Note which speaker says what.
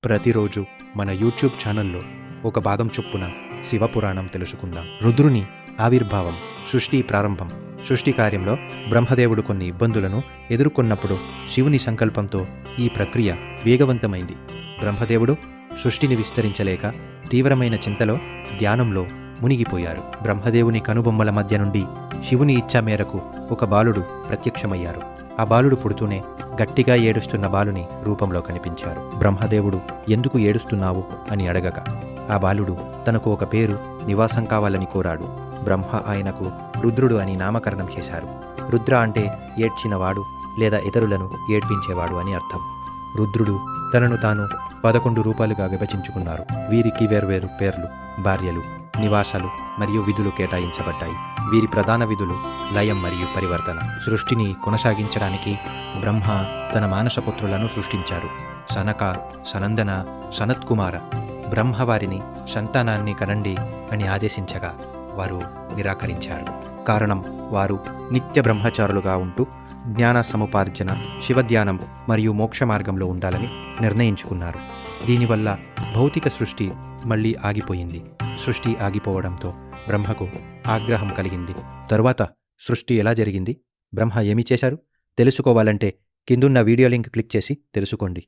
Speaker 1: ప్రతిరోజు మన యూట్యూబ్ ఛానల్లో ఒక భాగం చొప్పున శివపురాణం తెలుసుకుందాం. రుద్రుని ఆవిర్భావం, సృష్టి ప్రారంభం. సృష్టి కార్యంలో బ్రహ్మదేవుడు కొన్ని ఇబ్బందులను ఎదుర్కొన్నప్పుడు శివుని సంకల్పంతో ఈ ప్రక్రియ వేగవంతమైంది. బ్రహ్మదేవుడు సృష్టిని విస్తరించలేక తీవ్రమైన చింతలో, ధ్యానంలో మునిగిపోయారు. బ్రహ్మదేవుని కనుబొమ్మల మధ్య నుండి శివుని ఇచ్చ మేరకు ఒక బాలుడు ప్రత్యక్షమయ్యారు. ఆ బాలుడు పుడుతూనే గట్టిగా ఏడుస్తున్న బాలుని రూపంలో కనిపించారు. బ్రహ్మదేవుడు ఎందుకు ఏడుస్తున్నావు అని అడగగా ఆ బాలుడు తనకు ఒక పేరు, నివాసం కావాలని కోరాడు. బ్రహ్మ ఆయనకు రుద్రుడు అని నామకరణం చేశారు. రుద్ర అంటే ఏడ్చినవాడు లేదా ఇతరులను ఏడ్పించేవాడు అని అర్థం. రుద్రుడు తనను తాను 11 రూపాలుగా విభజించుకున్నారు. వీరికి వేర్వేరు పేర్లు, భార్యలు, నివాసాలు మరియు విధులు కేటాయించబడ్డాయి. వీరి ప్రధాన విధులు లయం మరియు పరివర్తన. సృష్టిని కొనసాగించడానికి బ్రహ్మ తన మానసపుత్రులను సృష్టించారు. సనక, సనందన, సనత్కుమార. బ్రహ్మ వారిని సంతానాన్ని కనండి అని ఆదేశించగా వారు నిరాకరించారు. కారణం, వారు నిత్య బ్రహ్మచారులుగా ఉంటూ జ్ఞాన సముపార్జన, శివధ్యానం మరియు మోక్ష మార్గంలో ఉండాలని నిర్ణయించుకున్నారు. దీనివల్ల భౌతిక సృష్టి మళ్ళీ ఆగిపోయింది. సృష్టి ఆగిపోవడంతో బ్రహ్మకు ఆగ్రహం కలిగింది. తరువాత సృష్టి ఎలా జరిగింది, బ్రహ్మ ఏమి చేశారు తెలుసుకోవాలంటే కిందున్న వీడియో లింక్ క్లిక్ చేసి తెలుసుకోండి.